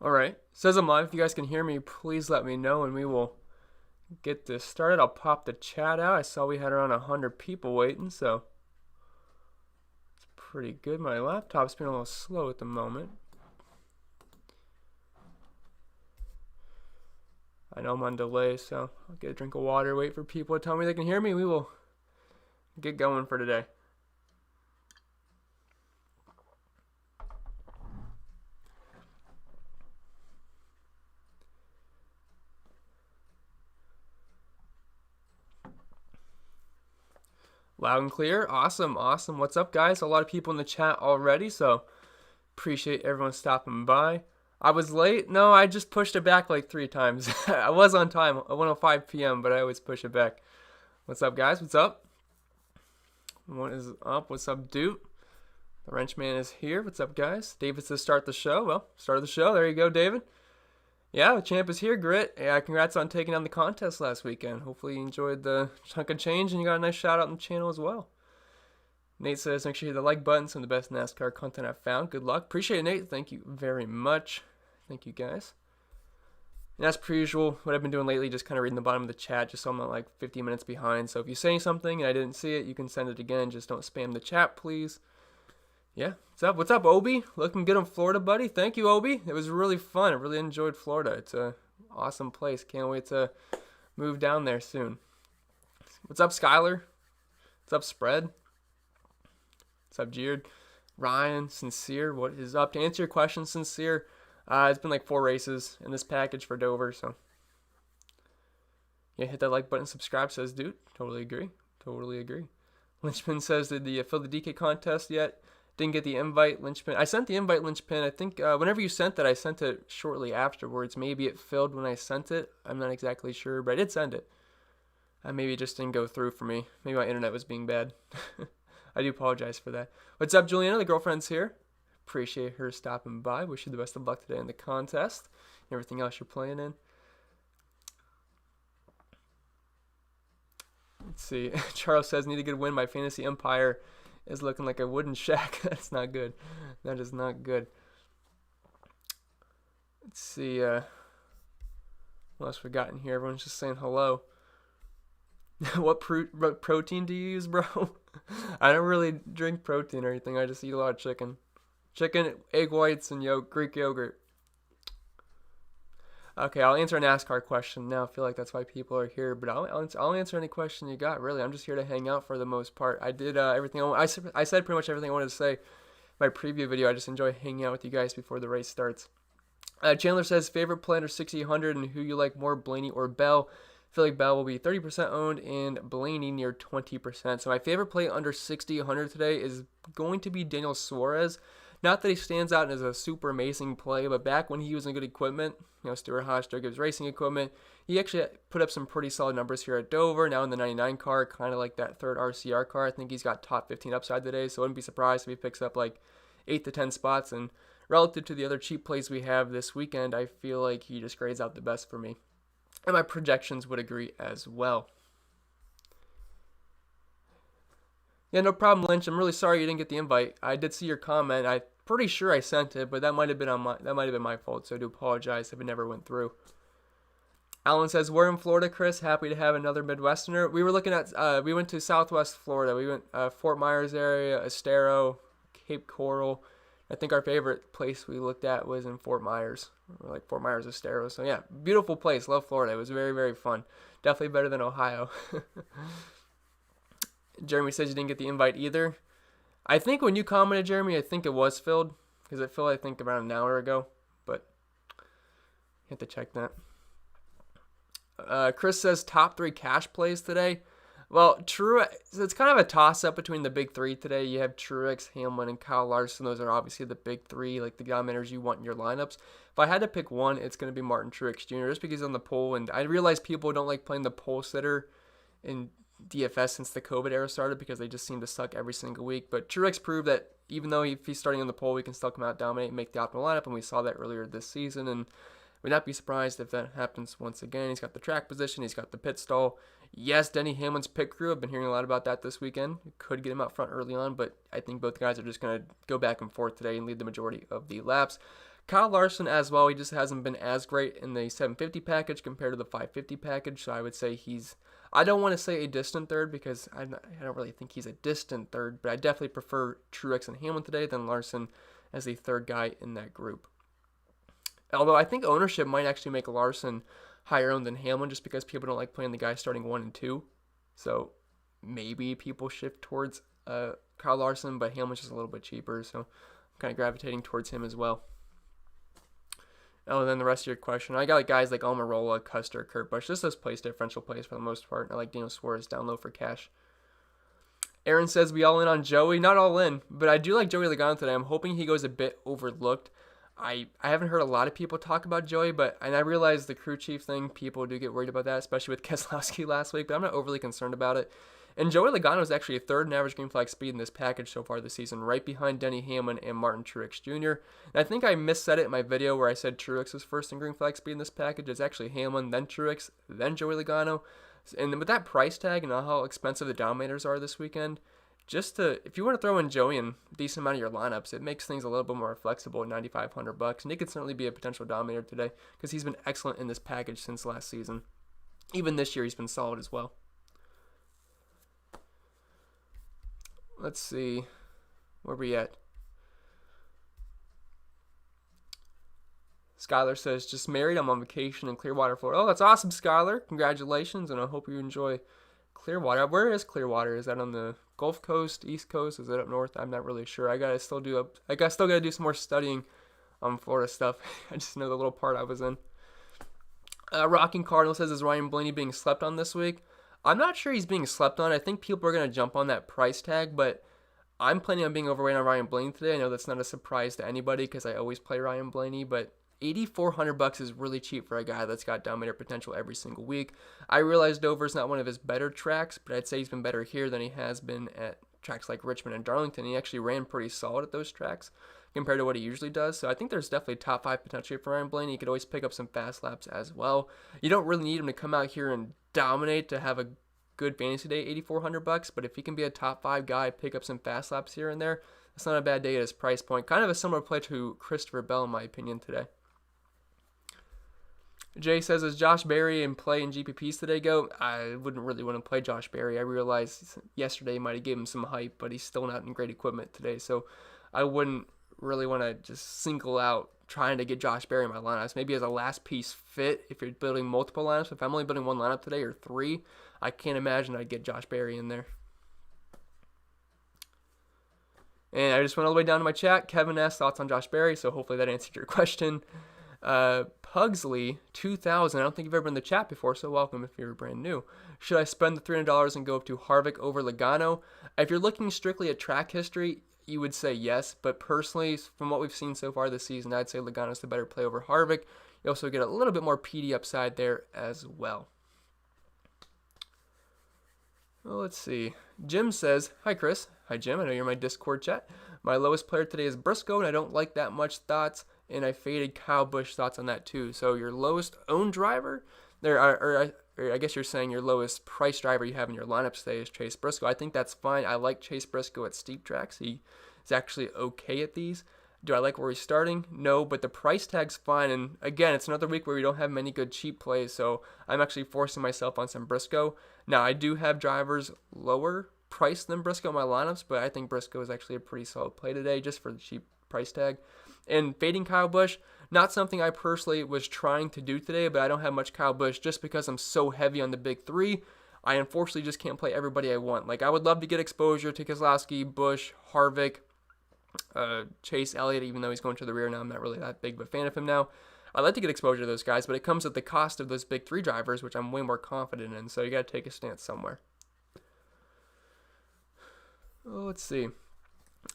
Alright. Says I'm live. If you guys can hear me, please let me know and we will get this started. I'll pop the chat out. I saw we had around 100 people waiting, so it's pretty good. My laptop's been a little slow at the moment. I know I'm on delay, so I'll get a drink of water, wait for people to tell me they can hear me. We will get going for today. Loud and clear. Awesome, awesome. What's up, guys? A lot of people in the chat already, so appreciate everyone stopping by. I was late. No, I just pushed it back like 3 times. I was on time, 1:05 p.m., but I always push it back. What's up, guys? What's up? What is up? What's up, dude? The Wrenchman is here. What's up, guys? David says start the show. Well, start the show. There you go, David. Yeah, the champ is here, Grit. Yeah, congrats on taking on the contest last weekend. Hopefully you enjoyed the chunk of change and you got a nice shout out on the channel as well. Nate says, make sure you hit the like button. Some of the best NASCAR content I've found. Good luck. Appreciate it, Nate. Thank you very much. Thank you, guys. And as per usual, what I've been doing lately, just kind of reading the bottom of the chat, just so I'm not like 50 minutes behind. So if you say something and I didn't see it, you can send it again. Just don't spam the chat, please. Yeah, what's up? What's up, Obi? Looking good in Florida, buddy. Thank you, Obi. It was really fun. I really enjoyed Florida. It's a awesome place. Can't wait to move down there soon. What's up, Skylar? What's up, Spread? What's up, Jeered? Ryan, Sincere, what is up? To answer your question, Sincere, it's been like 4 races in this package for Dover, so yeah, hit that like button, subscribe, says dude. Totally agree. Totally agree. Lynchpin says, did you fill the DK contest yet? Didn't get the invite, Lynchpin. I sent the invite, Lynchpin. I think whenever you sent that, I sent it shortly afterwards. Maybe it filled when I sent it. I'm not exactly sure, but I did send it. Maybe it just didn't go through for me. Maybe my internet was being bad. I do apologize for that. What's up, Juliana? The girlfriend's here. Appreciate her stopping by. Wish you the best of luck today in the contest and everything else you're playing in. Let's see. Charles says, need a good win. My fantasy empire is looking like a wooden shack. That's not good. That is not good. Let's see. What else we got in here? Everyone's just saying hello. What protein do you use, bro? I don't really drink protein or anything. I just eat a lot of chicken. Chicken, egg whites, and Greek yogurt. Okay, I'll answer a NASCAR question now. I feel like that's why people are here, but I'll answer any question you got. Really, I'm just here to hang out for the most part. I did everything. I said pretty much everything I wanted to say in my preview video. I just enjoy hanging out with you guys before the race starts. Chandler says favorite play under 6,800 and who you like more, Blaney or Bell. I feel like Bell will be 30% owned and Blaney near 20%. So my favorite play under 6,800 today is going to be Daniel Suarez. Not that he stands out as a super amazing play, but back when he was in good equipment, Stuart Haas, Joe Gibbs Racing equipment, he actually put up some pretty solid numbers here at Dover. Now in the 99 car, kind of like that third RCR car. I think he's got top 15 upside today, so I wouldn't be surprised if he picks up like 8 to 10 spots. And relative to the other cheap plays we have this weekend, I feel like he just grades out the best for me. And my projections would agree as well. Yeah, no problem, Lynch. I'm really sorry you didn't get the invite. I did see your comment. I'm pretty sure I sent it, but that might have been my fault. So I do apologize if it never went through. Alan says, we're in Florida, Chris. Happy to have another Midwesterner. We were looking at, we went to Southwest Florida. We went Fort Myers area, Estero, Cape Coral. I think our favorite place we looked at was in Fort Myers, like Fort Myers, Estero. So yeah, beautiful place. Love Florida. It was very, very fun. Definitely better than Ohio. Jeremy says you didn't get the invite either. I think when you commented, Jeremy, I think it was filled because it filled, I think, around an hour ago, but you have to check that. Chris says top 3 cash plays today. Well, it's kind of a toss-up between the big 3 today. You have Truex, Hamlin, and Kyle Larson. Those are obviously the big 3, like the Dominators you want in your lineups. If I had to pick one, it's going to be Martin Truex Jr. just because he's on the pole, and I realize people don't like playing the pole sitter in DFS since the COVID era started because they just seem to suck every single week. But Truex proved that even though if he's starting on the pole, he can still come out, dominate, and make the optimal lineup, and we saw that earlier this season, and would not be surprised if that happens once again. He's got the track position. He's got the pit stall. Yes, Denny Hamlin's pit crew. I've been hearing a lot about that this weekend. Could get him out front early on, but I think both guys are just going to go back and forth today and lead the majority of the laps. Kyle Larson as well, he just hasn't been as great in the 750 package compared to the 550 package, so I would say I don't want to say a distant third because I don't really think he's a distant third, but I definitely prefer Truex and Hamlin today than Larson as the third guy in that group. Although I think ownership might actually make Larson higher owned than Hamlin just because people don't like playing the guy starting 1 and 2. So maybe people shift towards Kyle Larson, but Hamlin's just a little bit cheaper, so I'm kind of gravitating towards him as well. Oh, and then the rest of your question. I got guys like Almirola, Custer, Kurt Busch. Just those place differential plays for the most part. I like Daniel Suarez down low for cash. Aaron says, we all in on Joey. Not all in, but I do like Joey Logano today. I'm hoping he goes a bit overlooked. I haven't heard a lot of people talk about Joey, and I realize the crew chief thing, people do get worried about that, especially with Keselowski last week, but I'm not overly concerned about it. And Joey Logano is actually a third in average green flag speed in this package so far this season, right behind Denny Hamlin and Martin Truex Jr. And I think I missaid it in my video where I said Truex was first in green flag speed in this package. It's actually Hamlin, then Truex, then Joey Logano. And with that price tag and how expensive the Dominators are this weekend, if you want to throw in Joey in a decent amount of your lineups, it makes things a little bit more flexible at $9,500. And he could certainly be a potential Dominator today because he's been excellent in this package since last season. Even this year, he's been solid as well. Let's see. Where we at? Skylar says, just married. I'm on vacation in Clearwater, Florida. Oh, that's awesome, Skylar. Congratulations, and I hope you enjoy Clearwater. Where is Clearwater? Is that on the Gulf Coast, East Coast? Is it up north? I'm not really sure. I still gotta do some more studying on Florida stuff. I just know the little part I was in. Rocking Cardinal says, is Ryan Blaney being slept on this week? I'm not sure he's being slept on. I think people are going to jump on that price tag, but I'm planning on being overweight on Ryan Blaney today. I know that's not a surprise to anybody because I always play Ryan Blaney, but $8,400 is really cheap for a guy that's got Dominator potential every single week. I realize Dover's not one of his better tracks, but I'd say he's been better here than he has been at tracks like Richmond and Darlington. He actually ran pretty solid at those tracks compared to what he usually does. So I think there's definitely top 5 potential for Ryan Blaney. He could always pick up some fast laps as well. You don't really need him to come out here and dominate to have a good fantasy day, $8,400, but if he can be a top 5 guy, pick up some fast laps here and there, that's not a bad day at his price point. Kind of a similar play to Christopher Bell, in my opinion, today. Jay says, is Josh Berry in play in GPPs today go? I wouldn't really want to play Josh Berry. I realized yesterday might have given him some hype, but he's still not in great equipment today, so I wouldn't really want to just single out trying to get Josh Berry in my lineups. Maybe as a last piece fit if you're building multiple lineups. If I'm only building one lineup today or 3, I can't imagine I'd get Josh Berry in there. And I just went all the way down to my chat. Kevin asked thoughts on Josh Berry, so hopefully that answered your question. Pugsley 2000. I don't think you've ever been in the chat before, so welcome if you're brand new. Should I spend the $300 and go up to Harvick over Logano? If you're looking strictly at track history, you would say yes, but personally, from what we've seen so far this season, I'd say Logano's the better play over Harvick. You also get a little bit more PD upside there as well. Well, let's see. Jim says, hi Chris. Hi Jim, I know you're in my Discord chat. My lowest player today is Briscoe, and I don't like that much thoughts, and I faded Kyle Busch thoughts on that too. So your lowest owned driver, or I guess you're saying your lowest price driver you have in your lineup today is Chase Briscoe. I think that's fine. I like Chase Briscoe at steep tracks. He is actually okay at these. Do I like where he's starting? No, but the price tag's fine. And again, it's another week where we don't have many good cheap plays, so I'm actually forcing myself on some Briscoe. Now, I do have drivers lower priced than Briscoe in my lineups, but I think Briscoe is actually a pretty solid play today just for the cheap price tag. And fading Kyle Busch, not something I personally was trying to do today, but I don't have much Kyle Busch just because I'm so heavy on the big 3. I unfortunately just can't play everybody I want. Like, I would love to get exposure to Keselowski, Busch, Harvick, Chase Elliott, even though he's going to the rear now. I'm not really that big of a fan of him now. I'd like to get exposure to those guys, but it comes at the cost of those big 3 drivers, which I'm way more confident in, so you got to take a stance somewhere. Oh, let's see.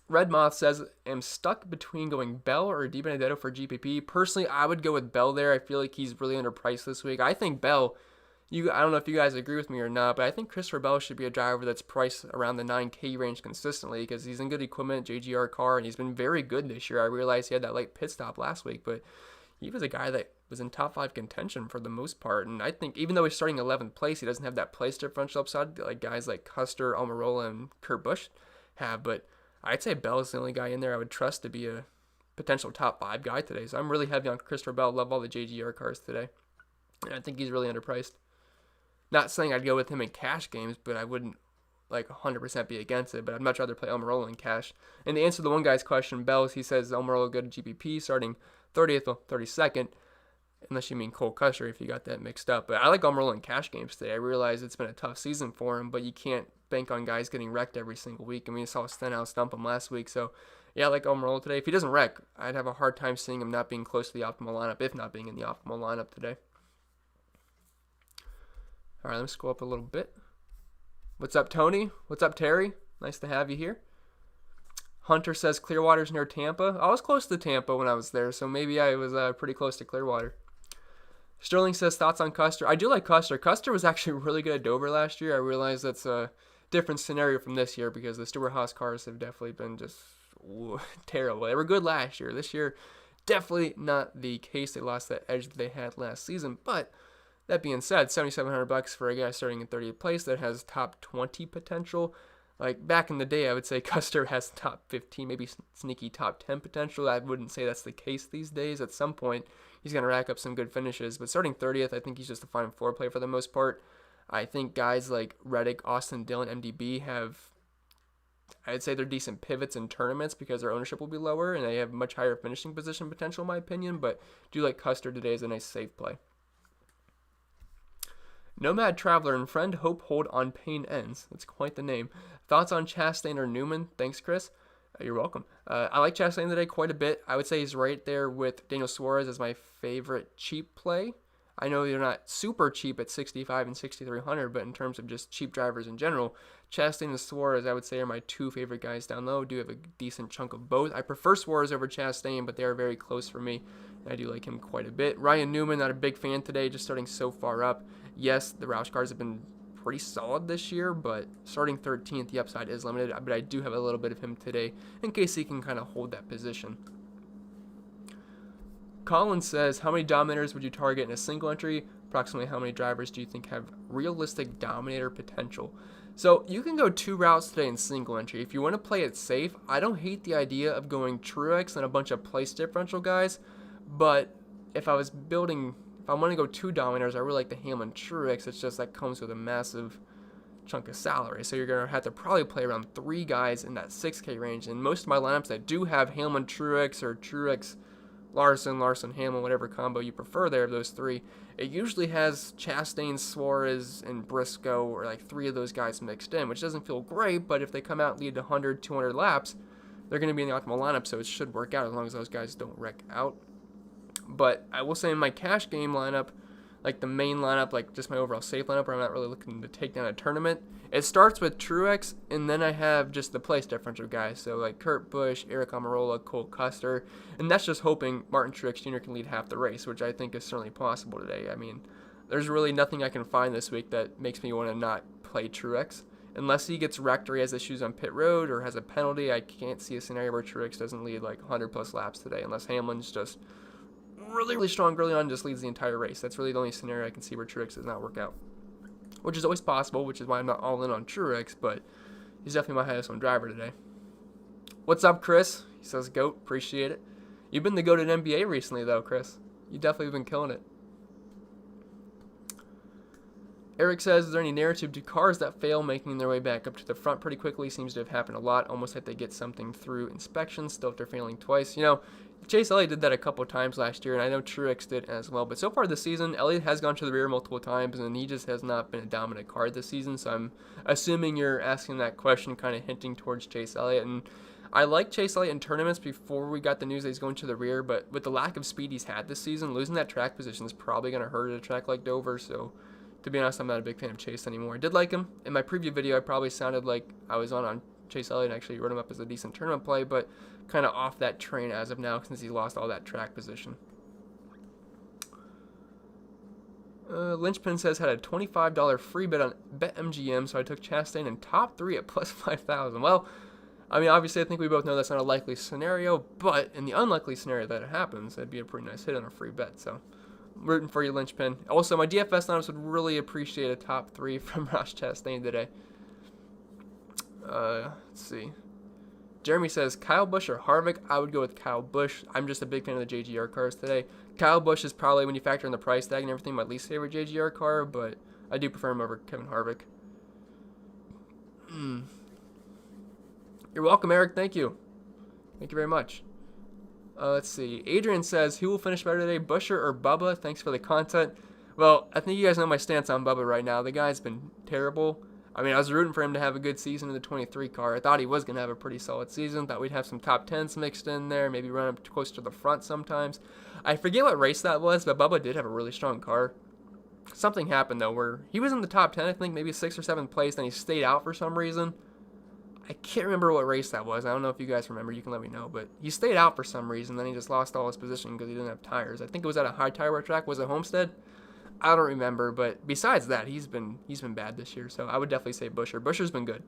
Red Moth says, I'm stuck between going Bell or Di Benedetto for GPP. Personally, I would go with Bell there. I feel like he's really underpriced this week. I think Bell, I don't know if you guys agree with me or not, but I think Christopher Bell should be a driver that's priced around the 9K range consistently because he's in good equipment, JGR car, and he's been very good this year. I realized he had that late pit stop last week, but he was a guy that was in top 5 contention for the most part. And I think even though he's starting 11th place, he doesn't have that place differential upside like guys like Custer, Almirola, and Kurt Busch have. But I'd say Bell is the only guy in there I would trust to be a potential top 5 guy today. So I'm really heavy on Christopher Bell. Love all the JGR cars today. And I think he's really underpriced. Not saying I'd go with him in cash games, but I wouldn't like 100% be against it. But I'd much rather play Almirola in cash. And to answer the one guy's question, Bells, he says Almirola good at GPP starting 30th or 32nd. Unless you mean Cole Custer, if you got that mixed up. But I like Almirola in cash games today. I realize it's been a tough season for him, but you can't bank on guys getting wrecked every single week. I mean, you saw Stenhouse dump him last week. So, yeah, I like Almirola today. If he doesn't wreck, I'd have a hard time seeing him not being close to the optimal lineup, if not being in the optimal lineup today. All right, let's go up a little bit. What's up, Tony? What's up, Terry? Nice to have you here. Hunter says Clearwater's near Tampa. I was close to Tampa when I was there, so maybe I was pretty close to Clearwater. Sterling says thoughts on Custer. I do like Custer. Custer was actually really good at Dover last year. I realize that's a different scenario from this year because the Stewart Haas cars have definitely been just terrible. They were good last year. This year, definitely not the case. They lost that edge that they had last season. But that being said, $7,700 for a guy starting in 30th place that has top 20 potential. Like back in the day, I would say Custer has top 15, maybe sneaky top 10 potential. I wouldn't say that's the case these days. At some point, he's going to rack up some good finishes. But starting 30th, I think he's just a fine floor play for the most part. I think guys like Reddick, Austin Dillon, MDB have, I'd say they're decent pivots in tournaments because their ownership will be lower and they have much higher finishing position potential in my opinion. But do like Custer today as a nice safe play. Nomad Traveler and friend hope hold on pain ends. That's quite the name. Thoughts on Chastain or Newman? Thanks, Chris. You're welcome. I like Chastain today quite a bit. I would say he's right there with Daniel Suarez as my favorite cheap play. I know they're not super cheap at 65 and 6,300, but in terms of just cheap drivers in general, Chastain and Suarez I would say are my 2 favorite guys down low. Do have a decent chunk of both. I prefer Suarez over Chastain, but they are very close for me. I do like him quite a bit. Ryan Newman, not a big fan today, just starting so far up. Yes, the Roush cars have been pretty solid this year, but starting 13th, the upside is limited. But I do have a little bit of him today in case he can kind of hold that position. Colin says, how many Dominators would you target in a single entry? Approximately how many drivers do you think have realistic Dominator potential? So you can go 2 routes today in single entry. If you want to play it safe, I don't hate the idea of going Truex and a bunch of place differential guys, but if I was building... If I want to go 2 Dominators, I really like the Hamlin Truex. It's just that comes with a massive chunk of salary. So you're going to have to probably play around 3 guys in that 6K range. And most of my lineups that do have Hamlin Truex or Truex Larson, Hamlin, whatever combo you prefer there of those 3, it usually has Chastain, Suarez, and Briscoe, or like 3 of those guys mixed in, which doesn't feel great, but if they come out and lead to 100, 200 laps, they're going to be in the optimal lineup, so it should work out as long as those guys don't wreck out. But I will say in my cash game lineup, like the main lineup, like just my overall safe lineup where I'm not really looking to take down a tournament, it starts with Truex, and then I have just the place differential guys. So like Kurt Busch, Eric Almirola, Cole Custer, and that's just hoping Martin Truex Jr. can lead half the race, which I think is certainly possible today. I mean, there's really nothing I can find this week that makes me want to not play Truex. Unless he gets wrecked or he has issues on pit road or has a penalty, I can't see a scenario where Truex doesn't lead like 100 plus laps today, unless Hamlin's just really strong early on and just leads the entire race. That's really the only scenario I can see where Truex does not work out, which is always possible, which is why I'm not all in on Truex, but he's definitely my highest owned driver today. What's up, Chris? He says, GOAT, appreciate it. You've been the GOAT in NBA recently, though, Chris. You definitely been killing it. Eric says, is there any narrative to cars that fail making their way back up to the front pretty quickly? Seems to have happened a lot, almost like they get something through inspection, still after failing twice. You know, Chase Elliott did that a couple times last year, and I know Truex did as well. But so far this season, Elliott has gone to the rear multiple times, and he just has not been a dominant car this season. So I'm assuming you're asking that question, kind of hinting towards Chase Elliott. And I like Chase Elliott in tournaments before we got the news that he's going to the rear, but with the lack of speed he's had this season, losing that track position is probably going to hurt at a track like Dover. So to be honest, I'm not a big fan of Chase anymore. I did like him. In my preview video, I probably sounded like I was on Chase Elliott and actually wrote him up as a decent tournament play, but kind of off that train as of now since he lost all that track position. Lynchpin says, had a $25 free bet on BetMGM, so I took Chastain in top 3 at plus 5,000. Well, I mean, obviously, I think we both know that's not a likely scenario, but in the unlikely scenario that it happens, that'd be a pretty nice hit on a free bet, so I'm rooting for you, Lynchpin. Also, my DFS lineups would really appreciate a top 3 from Ross Chastain today. Let's see. Jeremy says, Kyle Busch or Harvick? I would go with Kyle Busch. I'm just a big fan of the JGR cars today. Kyle Busch is probably, when you factor in the price tag and everything, my least favorite JGR car, but I do prefer him over Kevin Harvick. You're welcome, Eric. Thank you. Thank you very much. Let's see. Adrian says, who will finish better today, Buescher or Bubba? Thanks for the content. Well, I think you guys know my stance on Bubba right now. The guy's been terrible. I mean, I was rooting for him to have a good season in the 23 car. I thought he was going to have a pretty solid season. Thought we'd have some top 10s mixed in there, maybe run up close to the front sometimes. I forget what race that was, but Bubba did have a really strong car. Something happened, though, where he was in the top 10, I think, maybe 6th or 7th place, then he stayed out for some reason. I can't remember what race that was. I don't know if you guys remember. You can let me know. But he stayed out for some reason. Then he just lost all his position because he didn't have tires. I think it was at a high tire wear track. Was it Homestead? I don't remember. But besides that, he's been bad this year. So I would definitely say Buescher. Buescher's been good.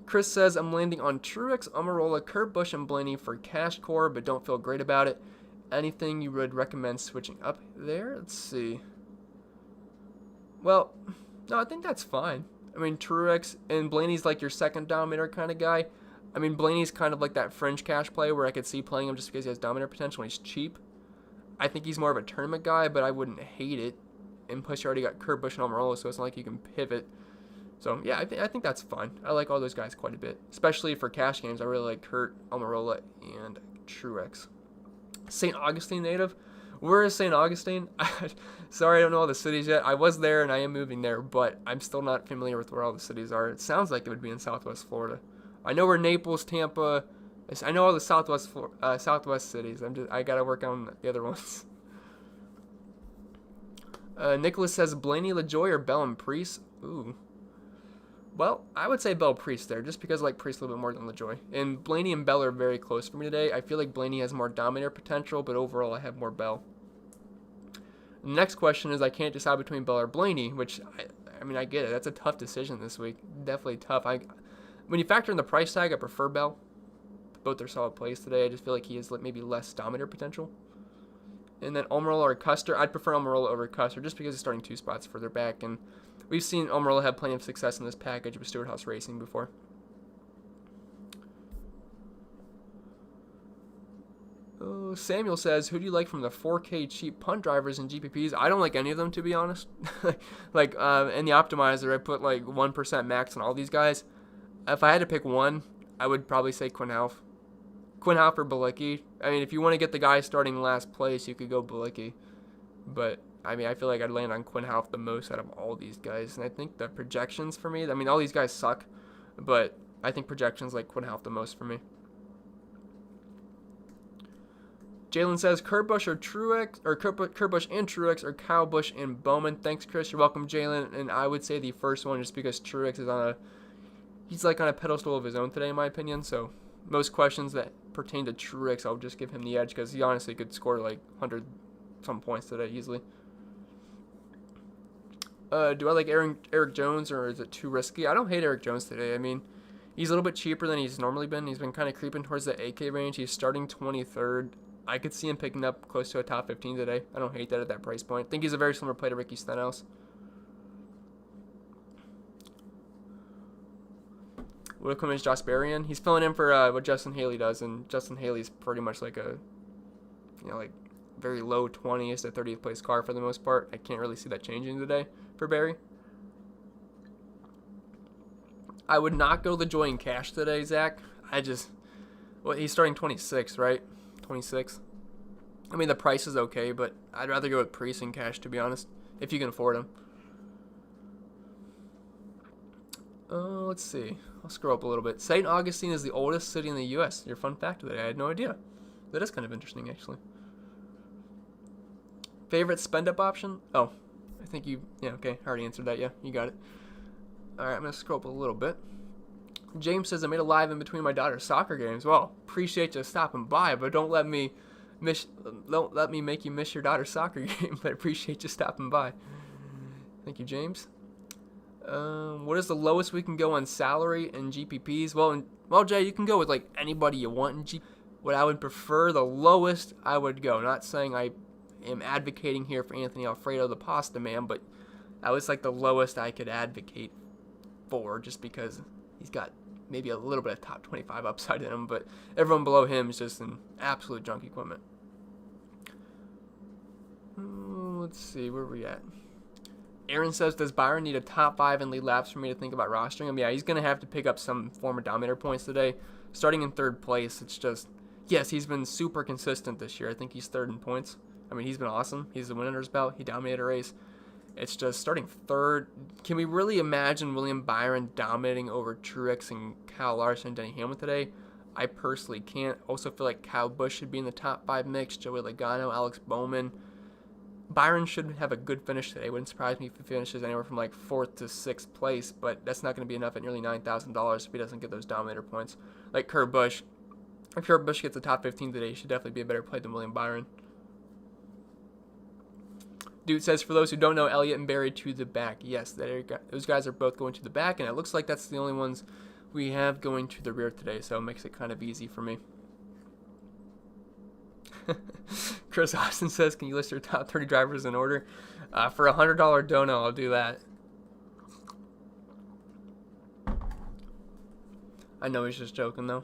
Chris says, I'm landing on Truex, Almirola, Kurt Busch, and Blaney for cash core, but don't feel great about it. Anything you would recommend switching up there? Let's see. Well, no, I think that's fine. I mean, Truex and Blaney's like your second Dominator kind of guy. I mean, Blaney's kind of like that fringe cash play where I could see playing him just because he has Dominator potential and he's cheap. I think he's more of a tournament guy, but I wouldn't hate it. And plus, you already got Kurt Busch and Almirola, so it's not like you can pivot. So, yeah, I think that's fine. I like all those guys quite a bit. Especially for cash games, I really like Kurt, Almirola, and Truex. St. Augustine native. Where is St. Augustine? Sorry, I don't know all the cities yet. I was there and I am moving there, but I'm still not familiar with where all the cities are. It sounds like it would be in Southwest Florida. I know where Naples, Tampa. I know all the Southwest cities. I gotta work on the other ones. Nicholas says Blaney, LaJoie, or Bell and Priest. Ooh. Well, I would say Bell Priest there, just because I like Priest a little bit more than LaJoie. And Blaney and Bell are very close for me today. I feel like Blaney has more Dominator potential, but overall I have more Bell. The next question is I can't decide between Bell or Blaney, which, I mean, I get it. That's a tough decision this week. Definitely tough. When you factor in the price tag, I prefer Bell. Both are solid plays today. I just feel like he has maybe less Dominator potential. And then Almirola or Custer. I'd prefer Almirola over Custer just because he's starting 2 spots further back. And we've seen Almirola have plenty of success in this package with Stewart House Racing before. Oh, Samuel says, who do you like from the 4K cheap punt drivers and GPPs? I don't like any of them, to be honest. In the optimizer, I put like 1% max on all these guys. If I had to pick one, I would probably say Quinn Houff. Quinn Houff or Bilicki. I mean, if you want to get the guy starting last place, you could go Bilicki. But I mean, I feel like I'd land on Quinn Houff the most out of all these guys. And I think the projections for me, I mean, all these guys suck, but I think projections like Quinn Houff the most for me. Jalen says, Kurt Busch or Truex, or Kurt Busch and Truex, or Kyle Busch and Bowman. Thanks, Chris. You're welcome, Jalen. And I would say the first one just because Truex is he's like on a pedestal of his own today, in my opinion. So most questions that pertain to Truex, I'll just give him the edge because he honestly could score like 100-some points today easily. Do I like Eric Jones, or is it too risky? I don't hate Eric Jones today. I mean, he's a little bit cheaper than he's normally been. He's been kind of creeping towards the 8K range. He's starting 23rd. I could see him picking up close to a top 15 today. I don't hate that at that price point. I think he's a very similar play to Ricky Stenhouse. Welcome is Josh Berrien. He's filling in for what Justin Haley does, and Justin Haley's pretty much like a, like very low 20th to 30th place car for the most part. I can't really see that changing today for Barry. I would not go LaJoie in cash today, Zach. He's starting 26th, right? 26. I mean, the price is okay, but I'd rather go with Priest in cash, to be honest, if you can afford him. Let's see. I'll scroll up a little bit. St. Augustine is the oldest city in the U.S. Your fun fact today. I had no idea. That is kind of interesting, actually. Favorite spend-up option? Oh, I think yeah, okay. I already answered that. Yeah, you got it. All right, I'm going to scroll up a little bit. James says, I made a live in between my daughter's soccer games. Well, appreciate you stopping by, but don't let me make you miss your daughter's soccer game. But I appreciate you stopping by. Thank you, James. What is the lowest we can go on salary and GPPs? Well, Jay, you can go with like anybody you want in GPP. What I would prefer, the lowest I would go. Not saying I am advocating here for Anthony Alfredo, the pasta man, but that was like the lowest I could advocate for, just because he's got maybe a little bit of top 25 upside in him, but everyone below him is just an absolute junk equipment. Let's see, where are we at? Aaron says, does Byron need a top 5 in lead laps for me to think about rostering him? Yeah, he's going to have to pick up some form of Dominator points today. Starting in 3rd place, it's just, yes, he's been super consistent this year. I think he's 3rd in points. I mean, he's been awesome. He's the winner's belt. He dominated a race. It's just starting 3rd. Can we really imagine William Byron dominating over Truex and Kyle Larson and Denny Hamlin today? I personally can't. Also feel like Kyle Busch should be in the top 5 mix. Joey Logano, Alex Bowman. Byron should have a good finish today. Wouldn't surprise me if he finishes anywhere from like 4th to 6th place, but that's not going to be enough at nearly $9,000 if he doesn't get those Dominator points. Like Kurt Busch. If Kurt Busch gets the top 15 today, he should definitely be a better play than William Byron. Dude says, for those who don't know, Elliott and Barry to the back. Yes, those guys are both going to the back, and it looks like that's the only ones we have going to the rear today, so it makes it kind of easy for me. Chris Austin says, can you list your top 30 drivers in order? For a $100 dono, I'll do that. I know he's just joking, though.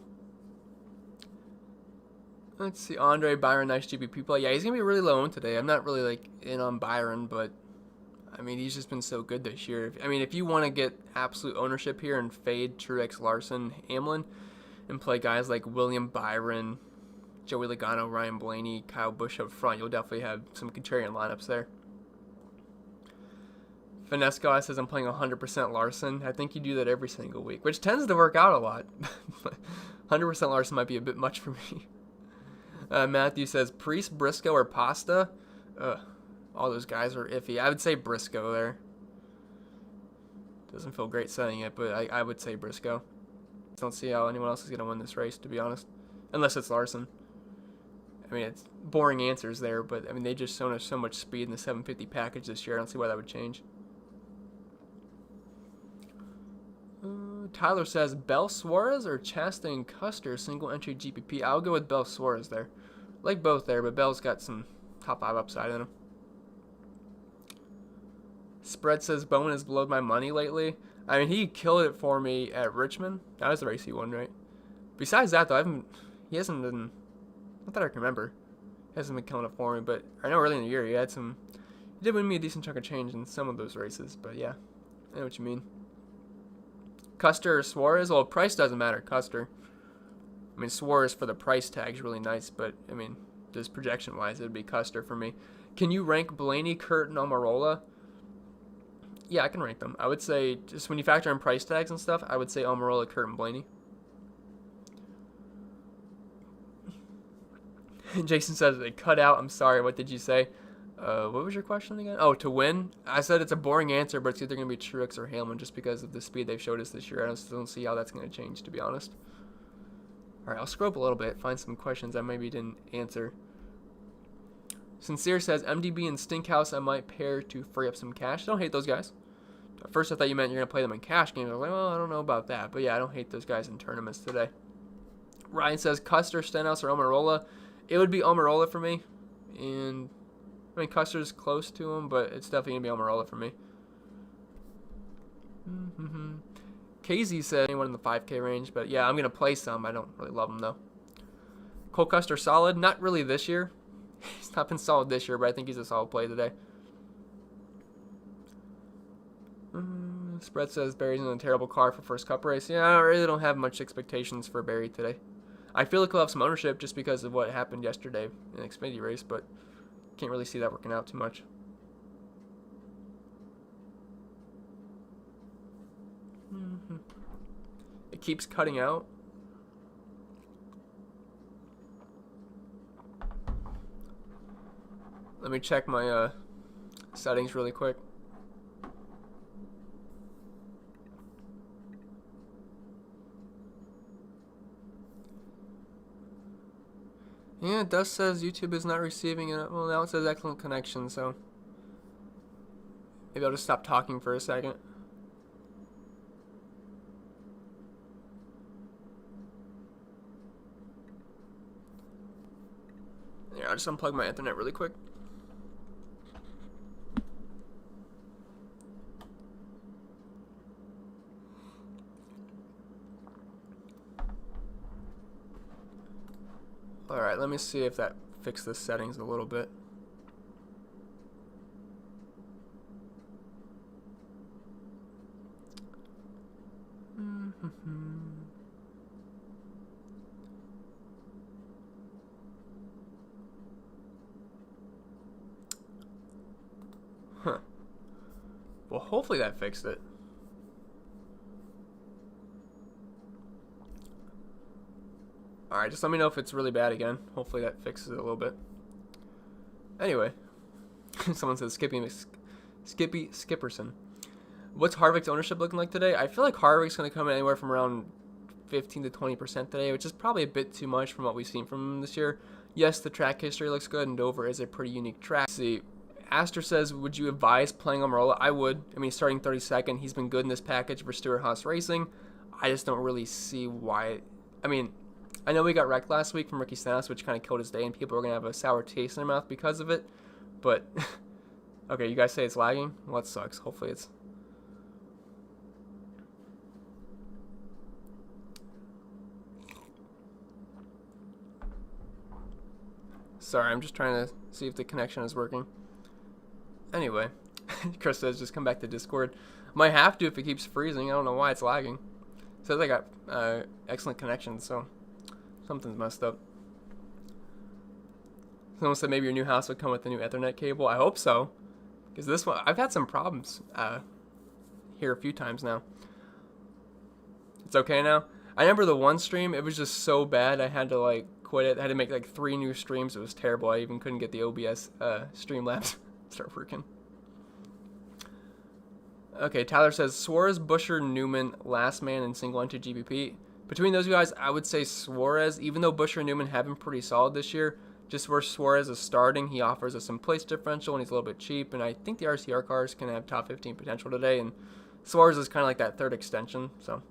Let's see, Andre, Byron, nice GPP play. Yeah, he's going to be really low owned today. I'm not really, like, in on Byron, but, I mean, he's just been so good this year. I mean, if you want to get absolute ownership here and fade Truex, Larson, Hamlin, and play guys like William Byron, Joey Logano, Ryan Blaney, Kyle Busch up front, you'll definitely have some contrarian lineups there. Finesse guy says, I'm playing 100% Larson. I think you do that every single week, which tends to work out a lot. 100% Larson might be a bit much for me. Matthew says, Priest, Briscoe, or Pasta? All those guys are iffy. I would say Briscoe there. Doesn't feel great saying it, but I would say Briscoe. Don't see how anyone else is going to win this race, to be honest. Unless it's Larson. I mean, it's boring answers there, but I mean, they just shown us so much speed in the 750 package this year. I don't see why that would change. Tyler says, Bell Suarez or Chastain Custer single entry GPP? I'll go with Bell Suarez there. Like both there, but Bell's got some top 5 upside in him. Spread says, Bowman has blowed my money lately. I mean, he killed it for me at Richmond. That was the race he won, right? Besides that, though, he hasn't been, not that I can remember, he hasn't been killing it for me, but I know early in the year he did win me a decent chunk of change in some of those races, but yeah, I know what you mean. Custer or Suarez? Well, price doesn't matter, Custer. I mean, Suarez for the price tag is really nice, but, I mean, just projection-wise, it would be Custer for me. Can you rank Blaney, Kurt, and Almirola? Yeah, I can rank them. I would say, just when you factor in price tags and stuff, I would say Almirola, Kurt, and Blaney. Jason says, they cut out. I'm sorry, what did you say? What was your question again? Oh, to win? I said it's a boring answer, but it's either going to be Truex or Hamlin just because of the speed they've showed us this year. I still don't see how that's going to change, to be honest. All right, I'll scroll up a little bit, find some questions I maybe didn't answer. Sincere says, MDB and Stinkhouse I might pair to free up some cash. I don't hate those guys. At first I thought you meant you're going to play them in cash games. I was like, well, I don't know about that. But yeah, I don't hate those guys in tournaments today. Ryan says, Custer, Stenhouse, or Almirola. It would be Almirola for me. And I mean, Custer's close to him, but it's definitely going to be Almirola for me. KZ said anyone in the 5K range, but yeah, I'm going to play some. I don't really love him, though. Cole Custer, solid. Not really this year. He's not been solid this year, but I think he's a solid play today. Spread says Barry's in a terrible car for first Cup race. Yeah, I really don't have much expectations for Barry today. I feel like he'll have some ownership just because of what happened yesterday in the Xfinity race, but can't really see that working out too much. It keeps cutting out. Let me check my settings really quick. Yeah, it does says YouTube is not receiving it. Well, now it says excellent connection, so maybe I'll just stop talking for a second. Yeah, I'll just unplug my internet really quick. Alright, let me see if that fixed the settings a little bit. Huh. Well, hopefully that fixed it. Alright, just let me know if it's really bad again. Hopefully that fixes it a little bit. Anyway. Someone says Skippy Skipperson. What's Harvick's ownership looking like today? I feel like Harvick's going to come in anywhere from around 15 to 20% today, which is probably a bit too much from what we've seen from him this year. Yes, the track history looks good, and Dover is a pretty unique track. Let's see, Aster says, would you advise playing Almirola? I would. I mean, starting 32nd, he's been good in this package for Stewart-Haas Racing. I just don't really see why. I mean, I know we got wrecked last week from Ricky Stenhouse, which kind of killed his day, and people are going to have a sour taste in their mouth because of it. But, okay, you guys say it's lagging? Well, that sucks. Hopefully it's... Sorry, I'm just trying to see if the connection is working. Anyway, Chris says just come back to Discord. Might have to if it keeps freezing. I don't know why it's lagging. Says I got excellent connection, so something's messed up. Someone said maybe your new house would come with a new Ethernet cable. I hope so, because this one, I've had some problems here a few times now. It's okay now. I remember the one stream, it was just so bad I had to like quit it. I had to make like 3 new streams. It was terrible. I even couldn't get the OBS Streamlabs start working. Okay, Tyler says Suarez, Buescher, Newman, last man in single entry GPP. Between those guys, I would say Suarez, even though Buescher and Newman have been pretty solid this year. Just where Suarez is starting, he offers us some place differential and he's a little bit cheap. And I think the RCR cars can have top 15 potential today. And Suarez is kind of like that third extension. So,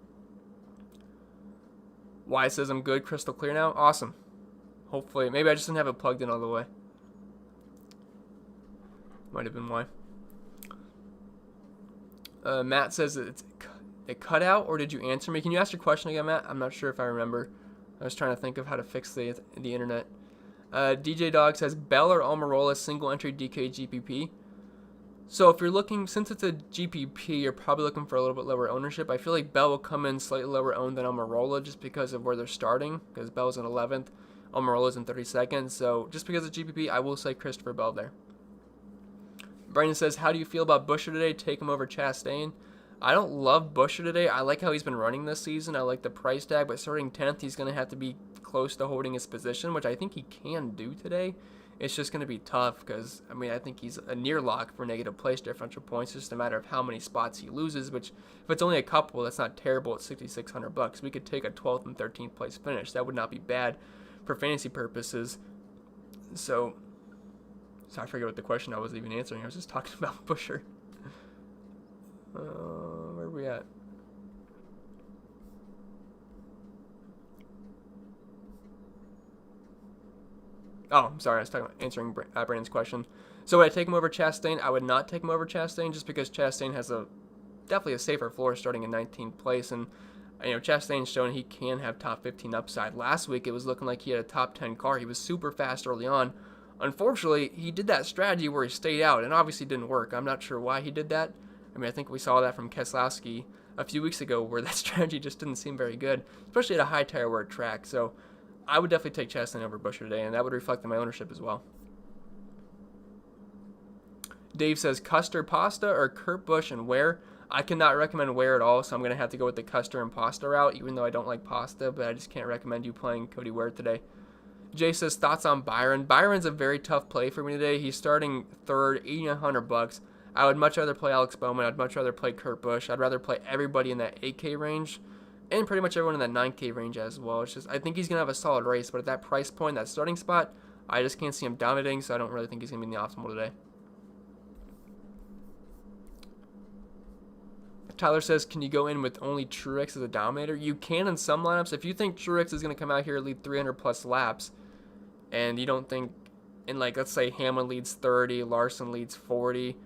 Y says I'm good, crystal clear now. Awesome. Hopefully, maybe I just didn't have it plugged in all the way. Might have been why. Matt says it cut out, or did you answer me? Can you ask your question again, Matt? I'm not sure if I remember. I was trying to think of how to fix the internet. DJ Dog says Bell or Almirola single entry DK GPP. So if you're looking, since it's a GPP, you're probably looking for a little bit lower ownership. I feel like Bell will come in slightly lower owned than Almirola just because of where they're starting, because Bell's in 11th, Almirola's in 32nd. So just because of GPP, I will say Christopher Bell there. Brandon says, how do you feel about Buescher today? Take him over Chastain. I don't love Buescher today. I like how he's been running this season. I like the price tag, but starting 10th, he's going to have to be close to holding his position, which I think he can do today. It's just going to be tough because, I mean, I think he's a near lock for negative place differential points. It's just a matter of how many spots he loses, which if it's only a couple, that's not terrible at $6,600. We could take a 12th and 13th place finish. That would not be bad for fantasy purposes. So I forget what the question I was even answering. I was just talking about Buescher. Where are we at? Oh, I'm sorry. I was talking about answering Brandon's question. So would I take him over Chastain? I would not take him over Chastain just because Chastain has definitely a safer floor starting in 19th place. And, you know, Chastain's shown he can have top 15 upside. Last week, it was looking like he had a top 10 car. He was super fast early on. Unfortunately, he did that strategy where he stayed out, and obviously didn't work. I'm not sure why he did that. I mean, I think we saw that from Keselowski a few weeks ago where that strategy just didn't seem very good, especially at a high tire wear track. So I would definitely take Chastain over Buescher today, and that would reflect in my ownership as well. Dave says, Custer Pasta or Kurt Busch and Ware? I cannot recommend Ware at all, so I'm going to have to go with the Custer and Pasta route, even though I don't like pasta, but I just can't recommend you playing Cody Ware today. Jay says, thoughts on Byron? Byron's a very tough play for me today. He's starting third, $8,900. I would much rather play Alex Bowman. I'd much rather play Kurt Busch. I'd rather play everybody in that 8K range and pretty much everyone in that 9K range as well. It's just, I think he's going to have a solid race, but at that price point, that starting spot, I just can't see him dominating, so I don't really think he's going to be in the optimal today. Tyler says, can you go in with only Truex as a Dominator? You can in some lineups. If you think Truex is going to come out here and lead 300 plus laps, and you don't think, and like let's say Hamlin leads 30, Larson leads 40,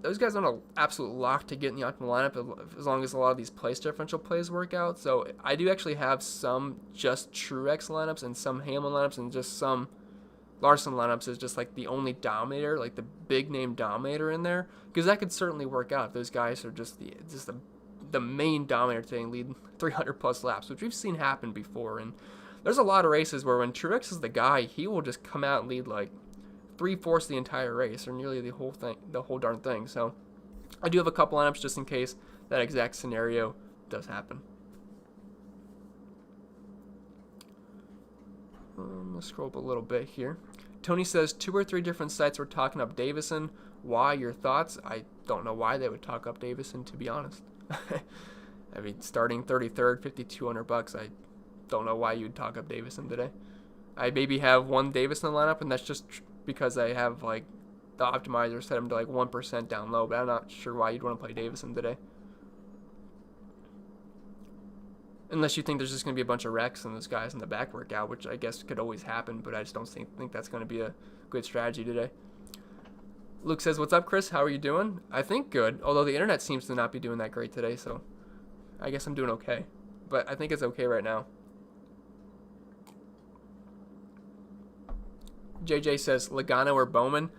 those guys aren't an absolute lock to get in the optimal lineup as long as a lot of these place differential plays work out. So I do actually have some just Truex lineups and some Hamlin lineups and just some Larson lineups is just like the only Dominator, like the big name Dominator in there, because that could certainly work out if those guys are just the main Dominator today and lead 300 plus laps, which we've seen happen before. And there's a lot of races where when Truex is the guy, he will just come out and lead like 3/4 of the entire race or nearly the whole darn thing. So I do have a couple lineups just in case that exact scenario does happen. Let's scroll up a little bit here. Tony says 2 or 3 different sites were talking up Davison. Why? Your thoughts? I don't know why they would talk up Davison, to be honest. I mean, starting 33rd, $5,200. I don't know why you'd talk up Davison today. I maybe have one Davison lineup, and that's just because I have like the optimizer set him to like 1% down low. But I'm not sure why you'd want to play Davison today. Unless you think there's just going to be a bunch of wrecks and those guys in the back work out, which I guess could always happen, but I just don't think that's going to be a good strategy today. Luke says, what's up, Chris? How are you doing? I think good, although the internet seems to not be doing that great today, so I guess I'm doing okay. But I think it's okay right now. JJ says, Logano or Bowman?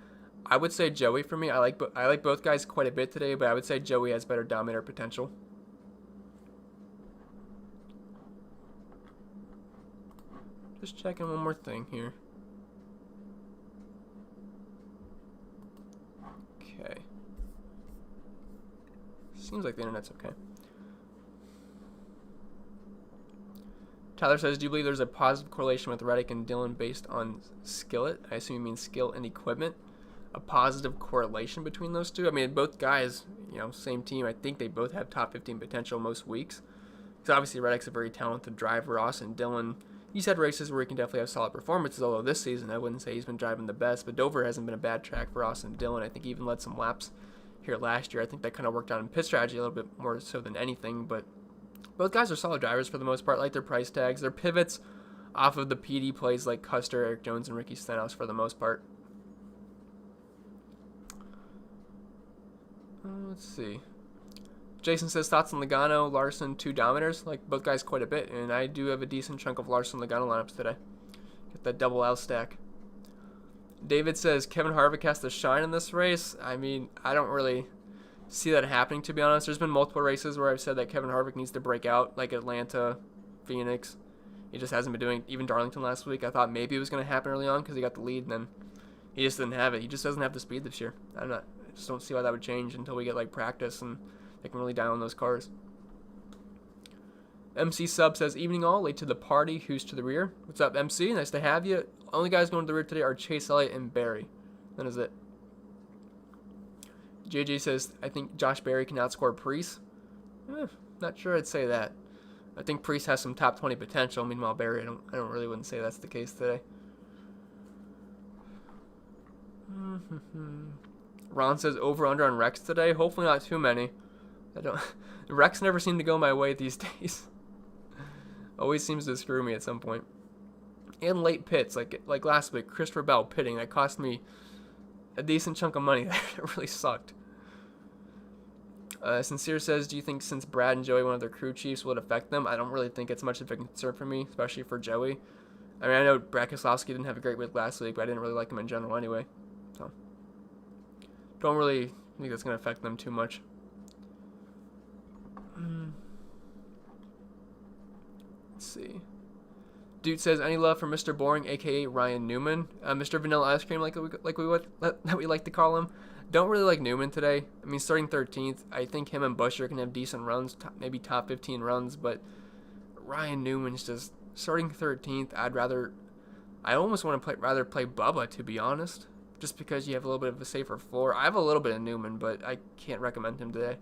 I would say Joey for me. I like both guys quite a bit today, but I would say Joey has better Dominator potential. Just checking one more thing here. Okay. Seems like the internet's okay. Tyler says, do you believe there's a positive correlation with Reddick and Dillon based on skillet? I assume you mean skill and equipment. A positive correlation between those two? I mean, both guys, you know, same team. I think they both have top 15 potential most weeks. Because obviously Reddick's a very talented driver. Austin Dillon, he's had races where he can definitely have solid performances, although this season I wouldn't say he's been driving the best. But Dover hasn't been a bad track for Austin Dillon. I think he even led some laps here last year. I think that kind of worked out in pit strategy a little bit more so than anything. But both guys are solid drivers for the most part, like their price tags. Their pivots off of the PD plays like Custer, Eric Jones, and Ricky Stenhouse for the most part. Let's see. Jason says, thoughts on Logano, Larson, 2 Dominators. Like both guys quite a bit, and I do have a decent chunk of Larson Logano lineups today. Get that double L stack. David says, Kevin Harvick has to shine in this race. I mean, I don't really see that happening, to be honest. There's been multiple races where I've said that Kevin Harvick needs to break out, like Atlanta, Phoenix. He just hasn't been doing it. Even Darlington last week, I thought maybe it was going to happen early on because he got the lead, and then he just didn't have it. He just doesn't have the speed this year. I just don't see why that would change until we get like practice and they can really dial on those cars. MC Sub says, evening all, late to the party, who's to the rear? What's up, MC? Nice to have you. Only guys going to the rear today are Chase Elliott and Barry. That is it. JJ says, I think Josh Berry can outscore Priest. Not sure I'd say that. I think Priest has some top 20 potential. Meanwhile, Barry, I don't really wouldn't say that's the case today. Ron says, over/under on wrecks today. Hopefully not too many. The wrecks never seem to go my way these days. Always seems to screw me at some point. And late pits, like last week, Christopher Bell pitting. That cost me a decent chunk of money. That really sucked. Sincere says, do you think since Brad and Joey, one of their crew chiefs, would affect them? I don't really think it's much of a concern for me, especially for Joey. I mean, I know Brad Keselowski didn't have a great week last week, but I didn't really like him in general anyway. So, don't really think that's going to affect them too much. Let's see. Dude says, any love for Mr. Boring, aka Ryan Newman? Mr. Vanilla Ice Cream, that we like to call him. Don't really like Newman today. I mean, starting 13th, I think him and Buescher can have decent runs, maybe top 15 runs, but Ryan Newman's just starting 13th. I almost want to rather play Bubba, to be honest, just because you have a little bit of a safer floor. I have a little bit of Newman, but I can't recommend him today.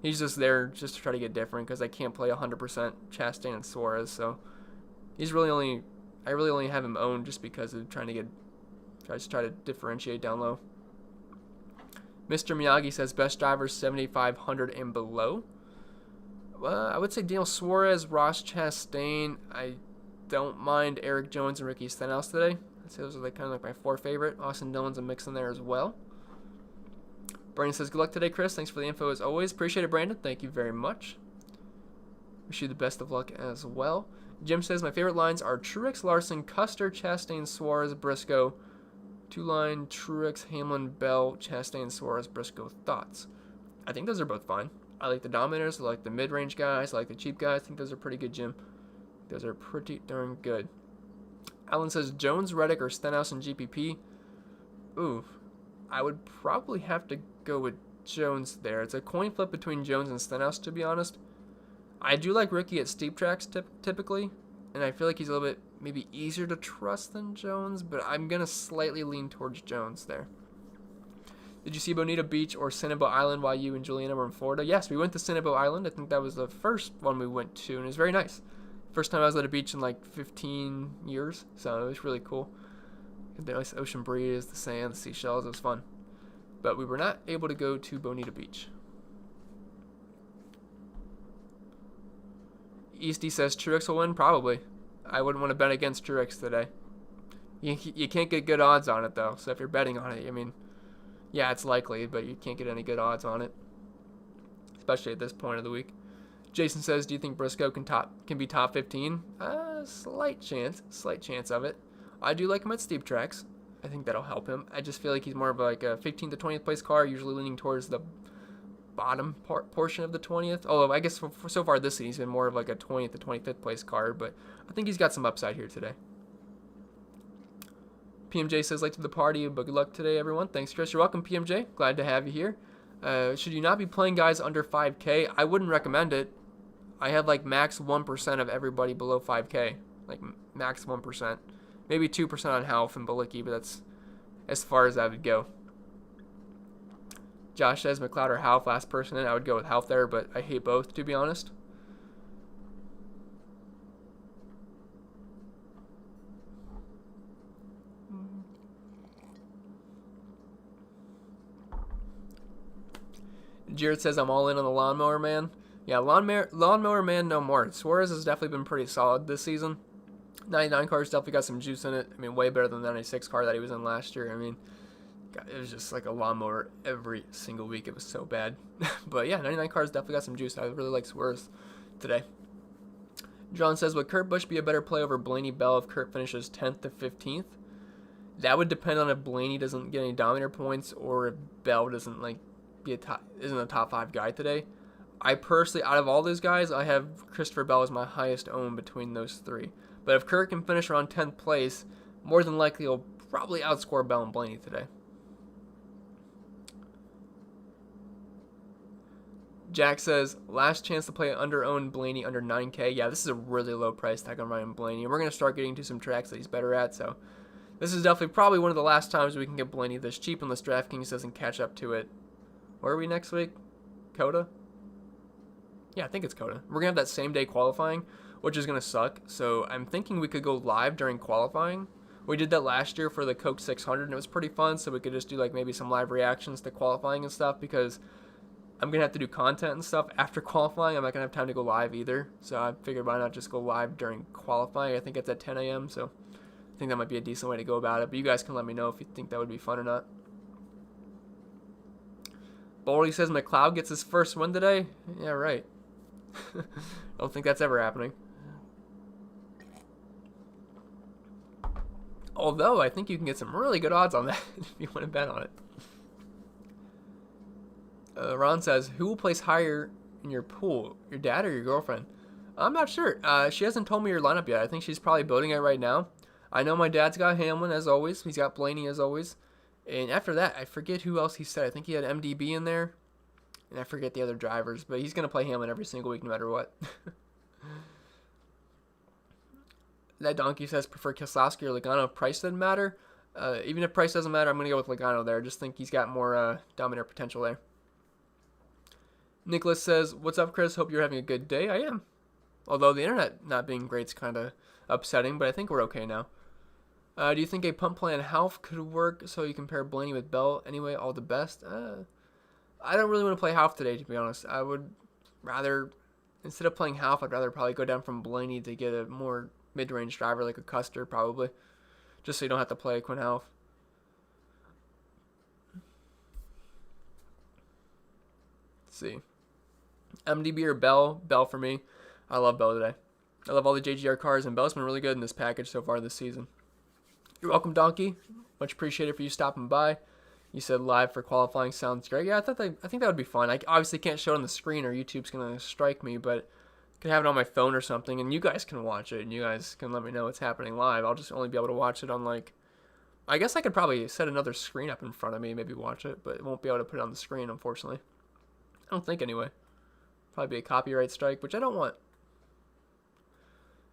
He's just there just to try to get different because I can't play 100% Chastain and Suarez, so I really only have him owned just because of try to differentiate down low. Mr. Miyagi says best drivers 7,500 and below. I would say Daniel Suarez, Ross Chastain. I don't mind Eric Jones and Ricky Stenhouse today. I'd say those are kind of like my 4 favorite. Austin Dillon's a mix in there as well. Brandon says, good luck today, Chris. Thanks for the info as always. Appreciate it, Brandon. Thank you very much. Wish you the best of luck as well. Jim says, my favorite lines are Truex, Larson, Custer, Chastain, Suarez, Briscoe. 2-line, Truex, Hamlin, Bell, Chastain, Suarez, Briscoe. Thoughts? I think those are both fine. I like the Dominators. I like the mid-range guys. I like the cheap guys. I think those are pretty good, Jim. Those are pretty darn good. Alan says, Jones, Reddick, or Stenhouse in GPP. Ooh, I would probably have to go with Jones there. It's a coin flip between Jones and Stenhouse, to be honest. I do like Ricky at steep tracks typically, and I feel like he's a little bit maybe easier to trust than Jones, but I'm going to slightly lean towards Jones there. Did you see Bonita Beach or Cinnabon Island while you and Juliana were in Florida? Yes, we went to Cinnabon Island. I think that was the first one we went to, and it was very nice. First time I was at a beach in like 15 years, so it was really cool. The nice ocean breeze, the sand, the seashells, it was fun. But we were not able to go to Bonita Beach. Easty says Truex will win? Probably. I wouldn't want to bet against Truex today. You can't get good odds on it, though. So if you're betting on it, I mean, yeah, it's likely, but you can't get any good odds on it. Especially at this point of the week. Jason says, do you think Briscoe can be top 15? Slight chance of it. I do like him at steep tracks. I think that'll help him. I just feel like he's more of like a 15th to 20th place car, usually leaning towards the bottom portion of the 20th. Although I guess for so far this season he's been more of like a 20th to 25th place car, but I think he's got some upside here today. PMJ says, like to the party, but good luck today, everyone. Thanks, Chris. You're welcome, PMJ. Glad to have you here. Should you not be playing guys under 5K? I wouldn't recommend it. I have like max 1% of everybody below 5K. Like max 1%. Maybe 2% on Half and Balicki, but that's as far as I would go. Josh says McLeod or Half, last person in. I would go with Half there, but I hate both, to be honest. Jared says I'm all in on the Lawnmower Man. Yeah, Lawnmower Man no more. Suarez has definitely been pretty solid this season. 99 car's definitely got some juice in it. I mean, way better than the 96 car that he was in last year. I mean, God, it was just like a lawnmower every single week. It was so bad. But yeah, 99 car's definitely got some juice. I really like Suarez today. John says, would Kurt Busch be a better play over Blaney Bell if Kurt finishes 10th to 15th? That would depend on if Blaney doesn't get any Dominator points or if Bell doesn't isn't a top 5 guy today. I personally, out of all those guys, I have Christopher Bell as my highest own between those three. But if Kurt can finish around 10th place, more than likely he'll probably outscore Bell and Blaney today. Jack says, last chance to play under-owned Blaney under 9K. Yeah, this is a really low price tag on Ryan Blaney. And we're going to start getting to some tracks that he's better at. So this is definitely probably one of the last times we can get Blaney this cheap unless DraftKings doesn't catch up to it. Where are we next week? Coda? Yeah, I think it's Coda. We're going to have that same day qualifying, which is going to suck. So I'm thinking we could go live during qualifying. We did that last year for the Coke 600, and it was pretty fun. So we could just do like maybe some live reactions to qualifying and stuff because I'm going to have to do content and stuff after qualifying. I'm not going to have time to go live either. So I figured why not just go live during qualifying. I think it's at 10 a.m. So I think that might be a decent way to go about it. But you guys can let me know if you think that would be fun or not. Baldy says McLeod gets his first win today. Yeah, right. I don't think that's ever happening. Although, I think you can get some really good odds on that if you want to bet on it. Ron says, who will place higher in your pool, your dad or your girlfriend? I'm not sure. She hasn't told me your lineup yet. I think she's probably building it right now. I know my dad's got Hamlin, as always. He's got Blaney, as always. And after that, I forget who else he said. I think he had MDB in there. And I forget the other drivers. But he's going to play Hamlin every single week, no matter what. That donkey says, prefer Keselowski or Logano if price doesn't matter. Even if price doesn't matter, I'm going to go with Logano there. I just think he's got more Dominator potential there. Nicholas says, what's up, Chris? Hope you're having a good day. I am. Although the internet not being great is kind of upsetting, but I think we're okay now. Do you think a pump plan half could work so you compare Blaney with Bell? Anyway, all the best. I don't really want to play half today, to be honest. I would rather, instead of playing half, I'd rather probably go down from Blaney to get a more mid-range driver like a Custer, probably. Just so you don't have to play Quinn Half. Let's see. MDB or Bell? Bell for me. I love Bell today. I love all the JGR cars, and Bell's been really good in this package so far this season. You're welcome, Donkey. Much appreciated for you stopping by. You said live for qualifying sounds great. Yeah, I think that would be fun. I obviously can't show it on the screen or YouTube's going to strike me, but I could have it on my phone or something, and you guys can watch it, and you guys can let me know what's happening live. I'll just only be able to watch it on, like, I guess I could probably set another screen up in front of me, maybe watch it, but it won't be able to put it on the screen, unfortunately. I don't think, anyway. Probably be a copyright strike, which I don't want.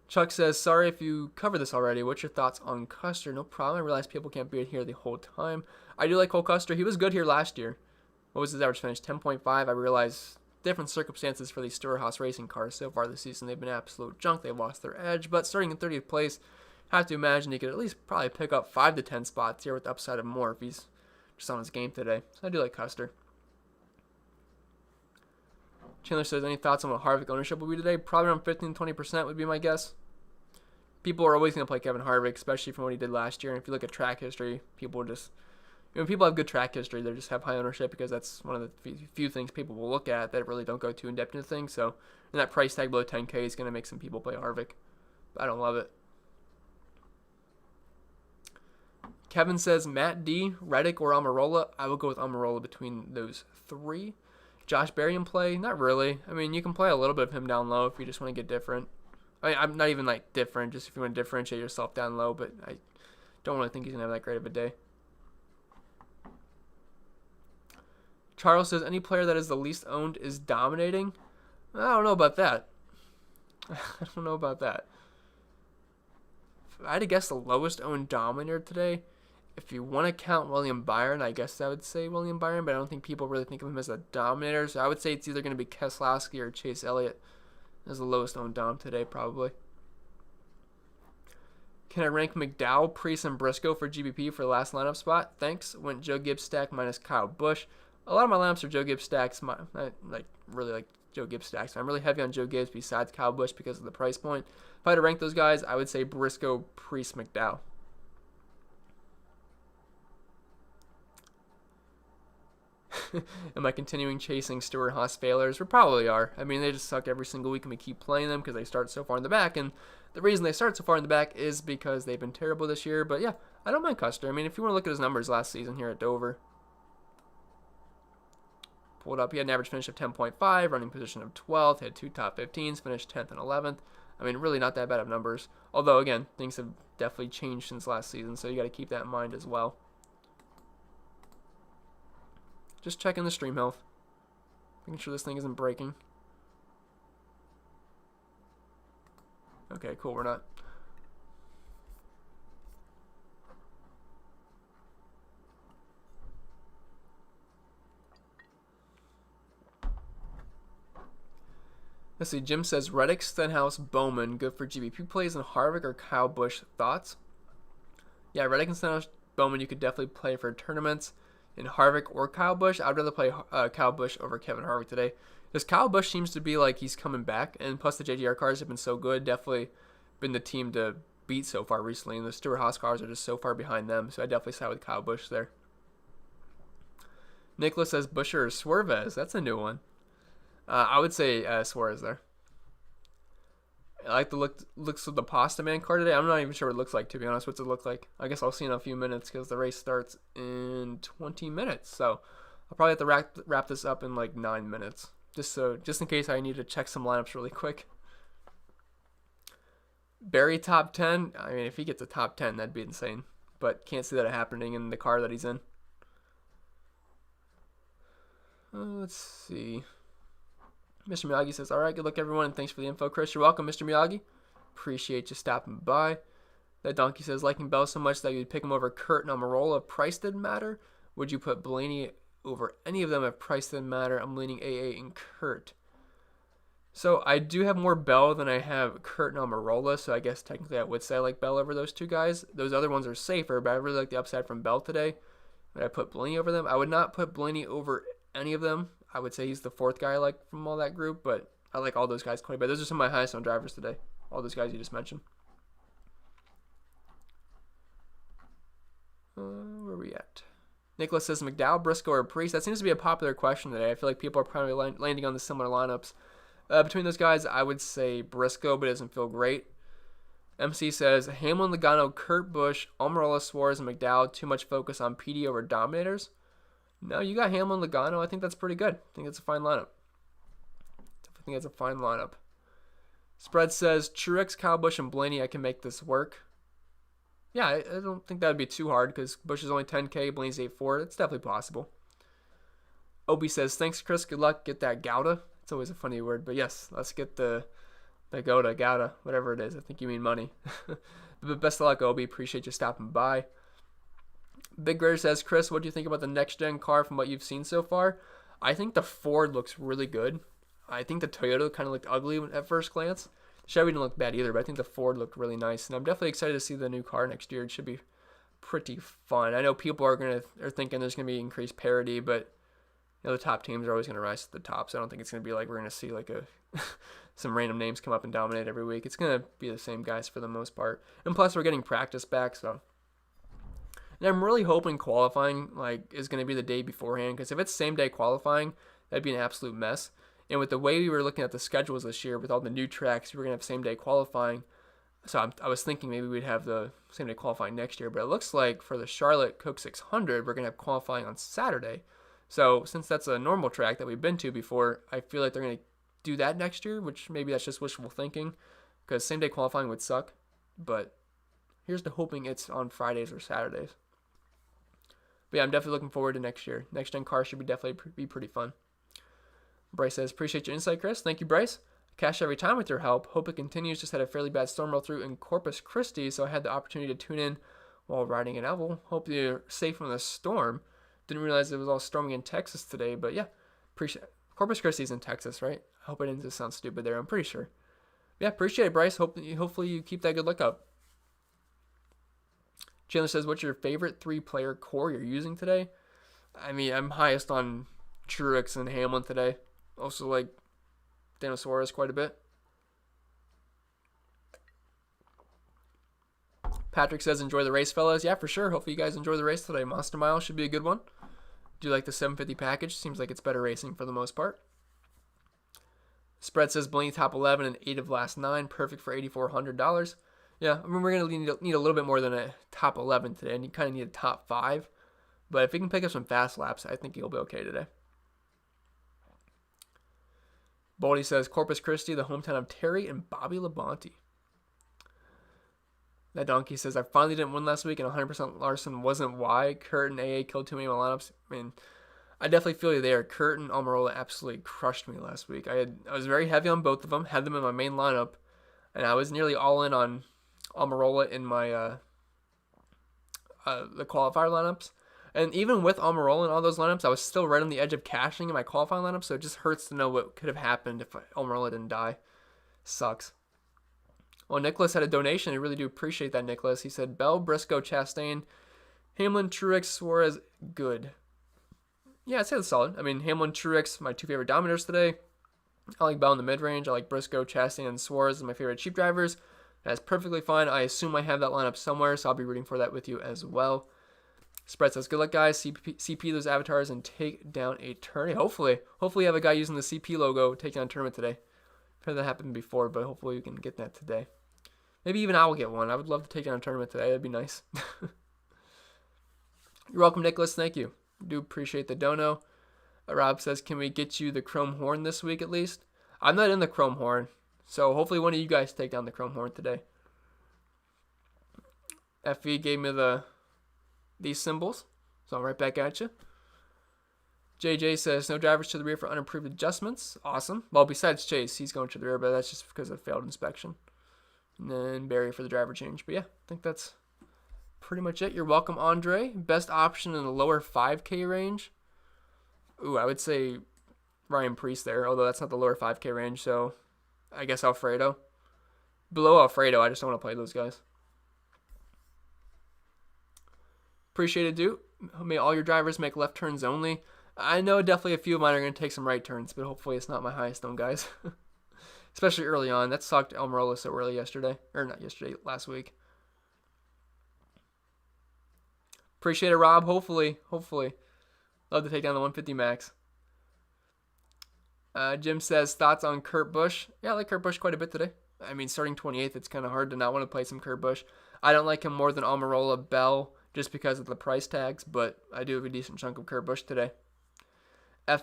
Chuck says, sorry if you covered this already. What's your thoughts on Custer? No problem. I realize people can't be here the whole time. I do like Cole Custer. He was good here last year. What was his average finish? 10.5. I realize different circumstances for these Stewart-Haas racing cars so far this season. They've been absolute junk. They've lost their edge. But starting in 30th place, I have to imagine he could at least probably pick up 5 to 10 spots here with the upside of more if he's just on his game today. So I do like Custer. Chandler says, any thoughts on what Harvick ownership will be today? Probably around 15-20% would be my guess. People are always going to play Kevin Harvick, especially from what he did last year. And if you look at track history, people just, people have good track history. They just have high ownership because that's one of the few things people will look at that really don't go too in-depth into things. So, and that price tag below 10K is going to make some people play Harvick. But I don't love it. Kevin says, Matt D, Reddick, or Almirola. I will go with Almirola between those three. Josh Berry in play? Not really. I mean, you can play a little bit of him down low if you just want to get different. I mean, I'm not even like different, just if you want to differentiate yourself down low, but I don't really think he's going to have that great of a day. Charles says, any player that is the least owned is dominating? I don't know about that. I don't know about that. If I had to guess the lowest owned Dominator today, if you want to count William Byron, I guess I would say William Byron, but I don't think people really think of him as a Dominator, so I would say it's either going to be Keselowski or Chase Elliott as the lowest owned Dom today, probably. Can I rank McDowell, Priest, and Briscoe for GBP for the last lineup spot? Thanks. Went Joe Gibbs stack minus Kyle Busch. A lot of my lineups are Joe Gibbs stacks. I really like Joe Gibbs stacks. I'm really heavy on Joe Gibbs besides Kyle Busch because of the price point. If I had to rank those guys, I would say Briscoe, Priest, McDowell. Am I continuing chasing Stewart-Haas failures? We probably are. I mean, they just suck every single week, and we keep playing them because they start so far in the back. And the reason they start so far in the back is because they've been terrible this year. But yeah, I don't mind Custer. I mean, if you want to look at his numbers last season here at Dover, pulled up, he had an average finish of 10.5, running position of 12th, had 2 top 15s, finished 10th and 11th. I mean, really not that bad of numbers. Although, again, things have definitely changed since last season, so you got to keep that in mind as well. Just checking the stream health. Making sure this thing isn't breaking. Okay, cool, we're not. Let's see, Jim says, Reddick, Stenhouse, Bowman, good for GBP plays, and Harvick or Kyle Busch. Thoughts? Yeah, Reddick and Stenhouse, Bowman, you could definitely play for tournaments. In Harvick or Kyle Busch, I'd rather play Kyle Busch over Kevin Harvick today. Because Kyle Busch seems to be like he's coming back, and plus the JGR cars have been so good. Definitely been the team to beat so far recently, and the Stewart-Haas cars are just so far behind them. So I definitely side with Kyle Busch there. Nicholas says Buescher or Suarez. That's a new one. I would say Suarez there. I like the looks of the Pasta Man card today. I'm not even sure what it looks like, to be honest. What's it look like? I guess I'll see in a few minutes because the race starts in 20 minutes. So I'll probably have to wrap this up in like 9 minutes. Just in case I need to check some lineups really quick. Barry top 10. I mean, if he gets a top 10, that'd be insane. But can't see that happening in the car that he's in. Let's see. Mr. Miyagi says, all right, good luck, everyone, and thanks for the info, Chris. You're welcome, Mr. Miyagi. Appreciate you stopping by. That donkey says, liking Bell so much that you'd pick him over Kurt and Almirola if price didn't matter. Would you put Blaney over any of them if price didn't matter? I'm leaning AA and Kurt. So I do have more Bell than I have Kurt and Almirola, so I guess technically I would say I like Bell over those two guys. Those other ones are safer, but I really like the upside from Bell today. Would I put Blaney over them? I would not put Blaney over any of them. I would say he's the fourth guy I like from all that group, but I like all those guys quite a bit. Those are some of my highest owned drivers today. All those guys you just mentioned. Where are we at? Nicholas says McDowell, Briscoe, or Priest. That seems to be a popular question today. I feel like people are probably landing on the similar lineups. Between those guys, I would say Briscoe, but it doesn't feel great. MC says Hamlin, Logano, Kurt Busch, Almirola, Suarez, and McDowell. Too much focus on PD over Dominators. No, you got Hamlin, Logano. I think that's pretty good. I think it's a fine lineup. Spread says Truex, Kyle Busch, and Blaney. I can make this work. Yeah, I don't think that would be too hard because Busch is only 10K, Blaney's 8.4. It's definitely possible. Obi says, thanks, Chris. Good luck. Get that Gouda. It's always a funny word, but yes, let's get the Gouda, whatever it is. I think you mean money. But best of luck, Obi. Appreciate you stopping by. Big Grader says, Chris, what do you think about the next-gen car from what you've seen so far? I think the Ford looks really good. I think the Toyota kind of looked ugly at first glance. Chevy didn't look bad either, but I think the Ford looked really nice. And I'm definitely excited to see the new car next year. It should be pretty fun. I know people are thinking there's going to be increased parity, but the top teams are always going to rise to the top. So I don't think it's going to be like we're going to see like some random names come up and dominate every week. It's going to be the same guys for the most part. And plus, we're getting practice back, so. And I'm really hoping qualifying is going to be the day beforehand, because if it's same day qualifying, that'd be an absolute mess. And with the way we were looking at the schedules this year, with all the new tracks, we were going to have same day qualifying. So I was thinking maybe we'd have the same day qualifying next year, but it looks like for the Charlotte Coke 600, we're going to have qualifying on Saturday. So since that's a normal track that we've been to before, I feel like they're going to do that next year, which maybe that's just wishful thinking, because same day qualifying would suck. But here's to hoping it's on Fridays or Saturdays. But yeah, I'm definitely looking forward to next year. Next gen car should be pretty fun. Bryce says, appreciate your insight, Chris. Thank you, Bryce. Cash every time with your help. Hope it continues. Just had a fairly bad storm roll through in Corpus Christi, so I had the opportunity to tune in while riding it out. Well, hope you're safe from the storm. Didn't realize it was all storming in Texas today, but yeah, appreciate it. Corpus Christi's in Texas, right? I hope I didn't just sound stupid there. I'm pretty sure. Yeah, appreciate it, Bryce. Hopefully you keep that good luck up. Chandler says, what's your favorite 3-player core you're using today? I mean, I'm highest on Truex and Hamlin today. Also like Daniel Suarez quite a bit. Patrick says, enjoy the race, fellas. Yeah, for sure. Hopefully you guys enjoy the race today. Monster Mile should be a good one. Do you like the 750 package? Seems like it's better racing for the most part. Spread says Blaney top 11 and 8 of last 9. Perfect for $8,400. Yeah, I mean, we're going to need a little bit more than a top 11 today, and you kind of need a top 5. But if he can pick up some fast laps, I think he'll be okay today. Baldy says, Corpus Christi, the hometown of Terry and Bobby Labonte. That donkey says, I finally didn't win last week, and 100% Larson wasn't why. Kurt and AA killed too many of my lineups. I mean, I definitely feel you there. Kurt and Almirola absolutely crushed me last week. I was very heavy on both of them, had them in my main lineup, and I was nearly all in on Almirola in my the qualifier lineups. And even with Almirola and all those lineups, I was still right on the edge of cashing in my qualifying lineup, so it just hurts to know what could have happened if Almirola didn't die. Sucks. Well, Nicholas had a donation. I really do appreciate that, Nicholas. He said, Bell, Briscoe, Chastain, Hamlin, Truex, Suarez, good. Yeah, I'd say that's solid. I mean, Hamlin, Truex, my 2 favorite dominators today. I like Bell in the mid-range. I like Briscoe, Chastain, and Suarez as my favorite cheap drivers. That's perfectly fine. I assume I have that lineup somewhere, so I'll be rooting for that with you as well. Spread says, good luck, guys. CP those avatars and take down a tournament. Hopefully you have a guy using the CP logo take down a tournament today. I've heard that happened before, but hopefully you can get that today. Maybe even I will get one. I would love to take down a tournament today. That'd be nice. You're welcome, Nicholas. Thank you. Do appreciate the dono. Rob says, can we get you the Chrome Horn this week at least? I'm not in the Chrome Horn, so hopefully one of you guys take down the Chrome Horn today. FV gave me these symbols, so I'm right back at you. JJ says, no drivers to the rear for unapproved adjustments. Awesome. Well, besides Chase, he's going to the rear, but that's just because of failed inspection. And then Barry for the driver change. But yeah, I think that's pretty much it. You're welcome, Andre. Best option in the lower 5K range. Ooh, I would say Ryan Preece there, although that's not the lower 5K range, so I guess Alfredo. Below Alfredo, I just don't want to play those guys. Appreciate it, dude. May all your drivers make left turns only. I know definitely a few of mine are going to take some right turns, but hopefully it's not my highest owned guys. Especially early on. That sucked Almirola so early yesterday. Or not yesterday, last week. Appreciate it, Rob. Hopefully. Love to take down the 150 max. Jim says, thoughts on Kurt Busch? Yeah, I like Kurt Busch quite a bit today. I mean, starting 28th, it's kind of hard to not want to play some Kurt Busch. I don't like him more than Almirola Bell just because of the price tags, but I do have a decent chunk of Kurt Busch today.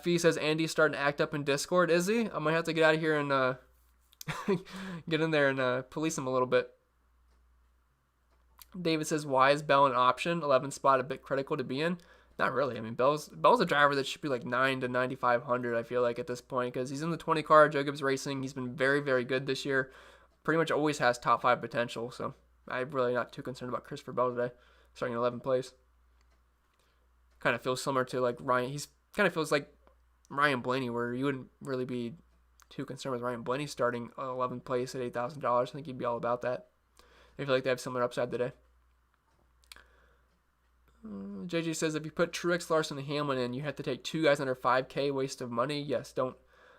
FE says, Andy's starting to act up in Discord. Is he? I might have to get out of here and get in there and police him a little bit. David says, why is Bell an option? 11 spot a bit critical to be in? Not really. I mean, Bell's a driver that should be like 9 to 9,500, I feel like, at this point, because he's in the 20 car, Joe Gibbs Racing. He's been very, very good this year. Pretty much always has top 5 potential, so I'm really not too concerned about Christopher Bell today, starting in 11th place. Kind of feels similar to like Ryan. He's kind of feels like Ryan Blaney, where you wouldn't really be too concerned with Ryan Blaney starting 11th place at $8,000. I think he'd be all about that. I feel like they have similar upside today. JJ says, if you put Truex, Larson, and Hamlin in, you have to take 2 guys under 5K, waste of money. Yes, don't.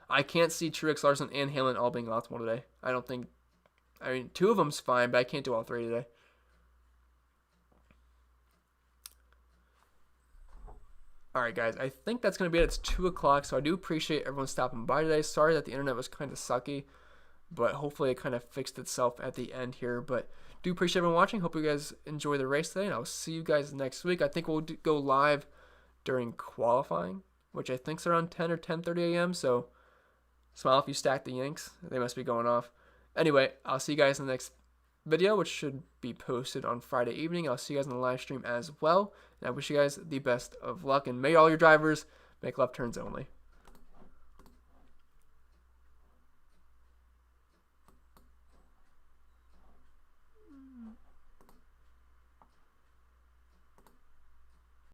I can't see Truex, Larson, and Hamlin all being optimal today. I don't think. I mean, 2 of them's fine, but I can't do all 3 today. All right, guys, I think that's going to be it. It's 2 o'clock, so I do appreciate everyone stopping by today. Sorry that the internet was kind of sucky, but hopefully it kind of fixed itself at the end here. But do appreciate everyone watching. Hope you guys enjoy the race today, and I'll see you guys next week. I think we'll go live during qualifying, which I think is around 10 or 10:30 a.m., so smile if you stack the Yanks. They must be going off. Anyway, I'll see you guys in the next video, which should be posted on Friday evening. I'll see you guys in the live stream as well, and I wish you guys the best of luck, and may all your drivers make left turns only.